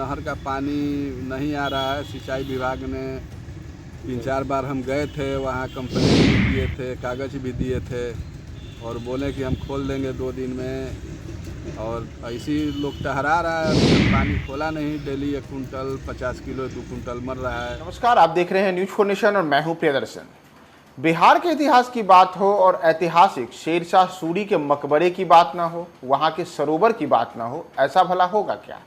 नहर का पानी नहीं आ रहा है। सिंचाई विभाग ने 3-4 बार हम गए थे, वहाँ कंप्लेन भी किए थे, कागज़ भी दिए थे और बोले कि हम खोल देंगे 2 दिन में। और ऐसी लोग ठहरा रहा है, अभी तक पानी खोला नहीं। डेली 1 कुंटल 50 किलो 2 कुंटल मर रहा है। नमस्कार, आप देख रहे हैं न्यूज़ फॉर नेशन और मैं हूं प्रियदर्शन। बिहार के इतिहास की बात हो और ऐतिहासिक शेरशाह सूरी के मकबरे की बात ना हो, वहां के सरोवर की बात ना हो, ऐसा भला होगा क्या?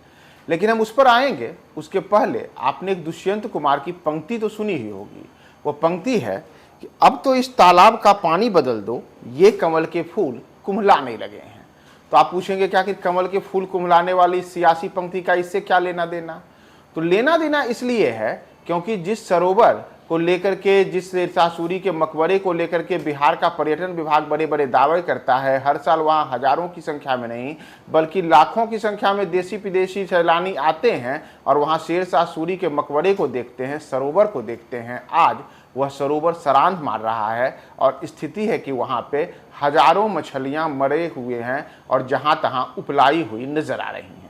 लेकिन हम उस पर आएंगे। उसके पहले आपने एक दुष्यंत कुमार की पंक्ति तो सुनी ही होगी। वो पंक्ति है कि अब तो इस तालाब का पानी बदल दो, ये कमल के फूल कुम्हलाने लगे हैं। तो आप पूछेंगे क्या कि कमल के फूल कुम्हलाने वाली सियासी पंक्ति का इससे क्या लेना देना? तो लेना देना इसलिए है क्योंकि जिस सरोवर को लेकर के, जिस शेरशाह सूरी के मकबरे को लेकर के बिहार का पर्यटन विभाग बड़े बड़े दावे करता है, हर साल वहाँ हजारों की संख्या में नहीं बल्कि लाखों की संख्या में देशी विदेशी सैलानी आते हैं और वहाँ शेरशाह सूरी के मकबरे को देखते हैं, सरोवर को देखते हैं। आज वह सरोवर सरांध मार रहा है और स्थिति है कि वहाँ पे हजारों मछलियाँ मरे हुए हैं और जहाँ तहाँ उपलाई हुई नजर आ रही हैं।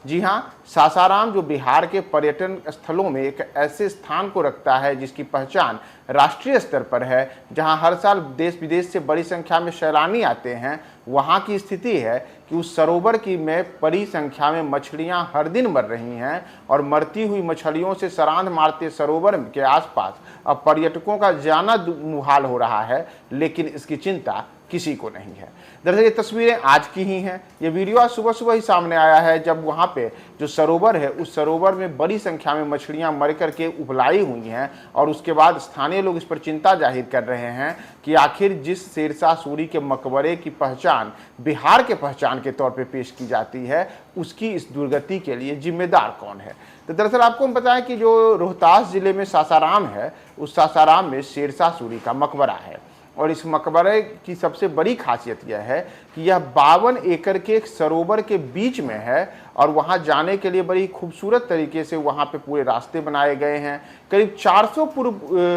जी हाँ, सासाराम जो बिहार के पर्यटन स्थलों में एक ऐसे स्थान को रखता है जिसकी पहचान राष्ट्रीय स्तर पर है, जहां हर साल देश विदेश से बड़ी संख्या में सैलानी आते हैं, वहां की स्थिति है कि उस सरोवर की में बड़ी संख्या में मछलियां हर दिन मर रही हैं और मरती हुई मछलियों से सरांध मारते सरोवर के आसपास अब पर्यटकों का जाना मुहाल हो रहा है, लेकिन इसकी चिंता किसी को नहीं है। दरअसल ये तस्वीरें आज की ही हैं। ये वीडियो आज सुबह सुबह ही सामने आया है, जब वहाँ पे जो सरोवर है उस सरोवर में बड़ी संख्या में मछलियाँ मर करके उपलाई हुई हैं और उसके बाद स्थानीय लोग इस पर चिंता जाहिर कर रहे हैं कि आखिर जिस शेरशाह सूरी के मकबरे की पहचान बिहार के पहचान के तौर पर पेश की जाती है, उसकी इस दुर्गति के लिए जिम्मेदार कौन है। तो दरअसल आपको हम बताएं कि जो रोहतास जिले में सासाराम है, उस सासाराम में शेरशाह सूरी का मकबरा है और इस मकबरे की सबसे बड़ी खासियत यह है कि यह 52 एकड़ के एक सरोवर के बीच में है और वहां जाने के लिए बड़ी खूबसूरत तरीके से वहां पे पूरे रास्ते बनाए गए हैं। करीब 400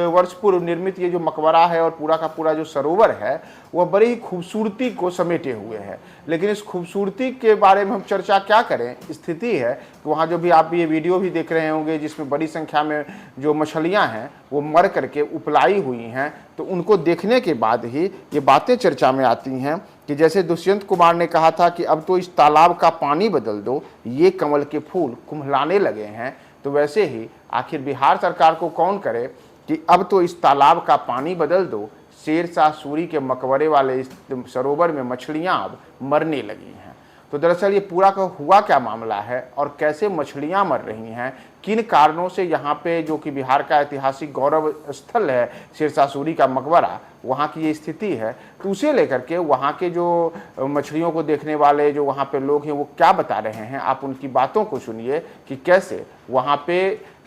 वर्ष पूर्व निर्मित ये जो मकबरा है और पूरा का पूरा जो सरोवर है वह बड़ी ही खूबसूरती को समेटे हुए है। लेकिन इस खूबसूरती के बारे में हम चर्चा क्या करें, स्थिति है कि वहाँ जो भी आप ये वीडियो भी देख रहे होंगे जिसमें बड़ी संख्या में जो मछलियाँ हैं वो मर करके उपलाई हुई हैं, तो उनको देखने के बाद ही ये बातें चर्चा में आती हैं कि जैसे दुष्यंत कुमार ने कहा था कि अब तो इस तालाब का पानी बदल दो, ये कमल के फूल कुम्हलाने लगे हैं, तो वैसे ही आखिर बिहार सरकार को कौन करे कि अब तो इस तालाब का पानी बदल दो, शेरशाह सूरी के मकबरे वाले इस सरोवर में मछलियां अब मरने लगी हैं। तो दरअसल ये पूरा का हुआ क्या मामला है और कैसे मछलियां मर रही हैं, किन कारणों से यहाँ पे जो कि बिहार का ऐतिहासिक गौरव स्थल है शेरशाह सूरी का मकबरा, वहाँ की ये स्थिति है, तो उसे लेकर के वहाँ के जो मछलियों को देखने वाले जो वहाँ पे लोग हैं वो क्या बता रहे हैं, आप उनकी बातों को सुनिए कि कैसे वहाँ पे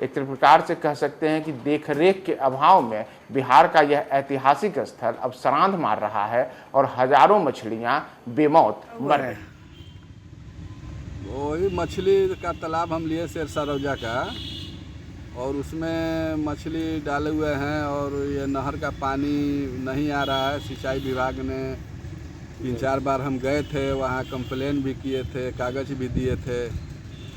एक प्रकार से कह सकते हैं कि देखरेख के अभाव में बिहार का यह ऐतिहासिक स्थल अब सरांध मार रहा है और हजारों मछलियाँ बेमौत मर रही हैं। वही मछली का तालाब हम लिए शेरशाह रौजा का और उसमें मछली डाले हुए हैं और ये नहर का पानी नहीं आ रहा है। सिंचाई विभाग ने 3-4 बार हम गए थे, वहाँ कंप्लेन भी किए थे, कागज़ भी दिए थे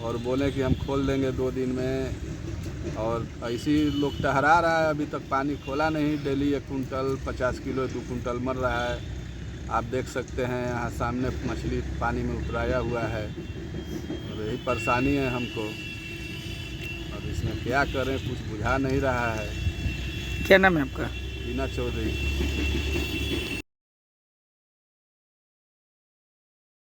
और बोले कि हम खोल देंगे 2 दिन में। और ऐसी लोग ठहरा रहा है, अभी तक पानी खोला नहीं। डेली 1 कुंटल 50 किलो 2 कुंटल मर रहा है। आप देख सकते हैं यहाँ सामने मछली पानी में उतराया हुआ है और यही परेशानी है हमको। और इसमें क्या करें, कुछ बुझा नहीं रहा है। क्या नाम है आपका? हीना चौधरी।